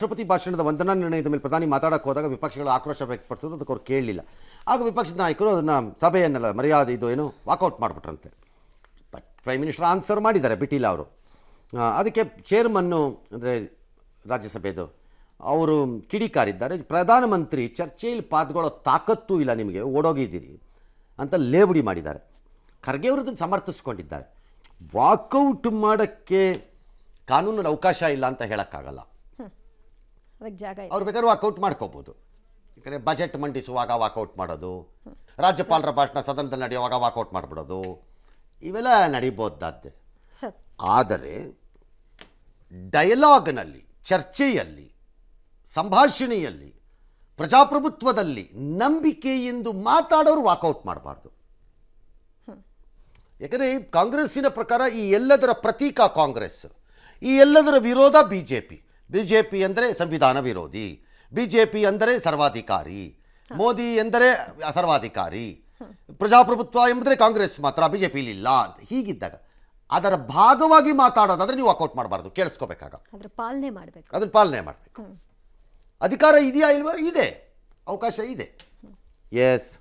ರಾಷ್ಟ್ರಪತಿ ಭಾಷಣದ ವಂದನಾ ನಿರ್ಣಯದ ಮೇಲೆ ಪ್ರಧಾನಿ ಮಾತಾಡಕ್ಕೆ ಹೋದಾಗ ವಿಪಕ್ಷಗಳು ಆಕ್ರೋಶ ವ್ಯಕ್ತಪಡಿಸೋದು ಅದಕ್ಕೆ ಅವ್ರು ಕೇಳಲಿಲ್ಲ. ಆಗ ವಿಪಕ್ಷದ ನಾಯಕರು ಅದನ್ನು ಸಭೆಯನ್ನೆಲ್ಲ ಮರ್ಯಾದೆ ಇದು ಏನು ವಾಕೌಟ್ ಮಾಡಿಬಿಟ್ರಂತೆ. ಬಟ್ ಪ್ರೈಮ್ ಮಿನಿಸ್ಟರ್ ಆನ್ಸರ್ ಮಾಡಿದ್ದಾರೆ, ಬಿಟ್ಟಿಲ್ಲ ಅವರು. ಅದಕ್ಕೆ ಚೇರ್ಮನ್ನು ಅಂದರೆ ರಾಜ್ಯಸಭೆದು ಅವರು ಕಿಡಿಕಾರಿದ್ದಾರೆ. ಪ್ರಧಾನಮಂತ್ರಿ ಚರ್ಚೆಯಲ್ಲಿ ಪಾಲ್ಗೊಳ್ಳೋ ತಾಕತ್ತೂ ಇಲ್ಲ ನಿಮಗೆ, ಓಡೋಗಿದ್ದೀರಿ ಅಂತ ಲೇವಡಿ ಮಾಡಿದ್ದಾರೆ. ಖರ್ಗೆ ಅವರು ಅದನ್ನು ಸಮರ್ಥಿಸ್ಕೊಂಡಿದ್ದಾರೆ. ವಾಕೌಟ್ ಮಾಡೋಕ್ಕೆ ಕಾನೂನಲ್ಲಿ ಅವಕಾಶ ಇಲ್ಲ ಅಂತ ಹೇಳೋಕ್ಕಾಗಲ್ಲ. ಅವ್ರು ಬೇಕಾದ್ರೂ ವಾಕೌಟ್ ಮಾಡ್ಕೋಬೋದು. ಯಾಕಂದರೆ ಬಜೆಟ್ ಮಂಡಿಸುವಾಗ ವಾಕೌಟ್ ಮಾಡೋದು, ರಾಜ್ಯಪಾಲರ ಭಾಷಣ ಸದನದಲ್ಲಿ ನಡೆಯುವಾಗ ವಾಕೌಟ್ ಮಾಡಿಬಿಡೋದು, ಇವೆಲ್ಲ ನಡೀಬೋದಾದ್ದೆ. ಆದರೆ ಡಯಲಾಗ್ನಲ್ಲಿ, ಚರ್ಚೆಯಲ್ಲಿ, ಸಂಭಾಷಣೆಯಲ್ಲಿ, ಪ್ರಜಾಪ್ರಭುತ್ವದಲ್ಲಿ ನಂಬಿಕೆ ಎಂದು ಮಾತಾಡೋರು ವಾಕೌಟ್ ಮಾಡಬಾರ್ದು. ಯಾಕಂದರೆ ಕಾಂಗ್ರೆಸ್ಸಿನ ಪ್ರಕಾರ ಈ ಎಲ್ಲದರ ಪ್ರತೀಕ ಕಾಂಗ್ರೆಸ್, ಈ ಎಲ್ಲದರ ವಿರೋಧ ಬಿ ಜೆ ಪಿ ಅಂದರೆ ಸಂವಿಧಾನ ವಿರೋಧಿ, ಬಿ ಜೆ ಪಿ ಅಂದರೆ ಸರ್ವಾಧಿಕಾರಿ, ಮೋದಿ ಎಂದರೆ ಸರ್ವಾಧಿಕಾರಿ, ಪ್ರಜಾಪ್ರಭುತ್ವ ಎಂಬುದರೆ ಕಾಂಗ್ರೆಸ್ ಮಾತ್ರ, ಬಿ ಜೆ ಪಿಲಿ ಇಲ್ಲ ಅಂತ. ಹೀಗಿದ್ದಾಗ ಅದರ ಭಾಗವಾಗಿ ಮಾತಾಡೋದಾದರೆ ನೀವು ವಾಕೌಟ್ ಮಾಡಬಾರ್ದು, ಕೇಳಿಸ್ಕೋಬೇಕಾಗ ಅದನ್ನು ಪಾಲನೆ ಮಾಡಬೇಕು. ಅಧಿಕಾರ ಇದೆಯಾ ಇಲ್ವಾ? ಇದೆ, ಅವಕಾಶ ಇದೆ. ಎಸ್.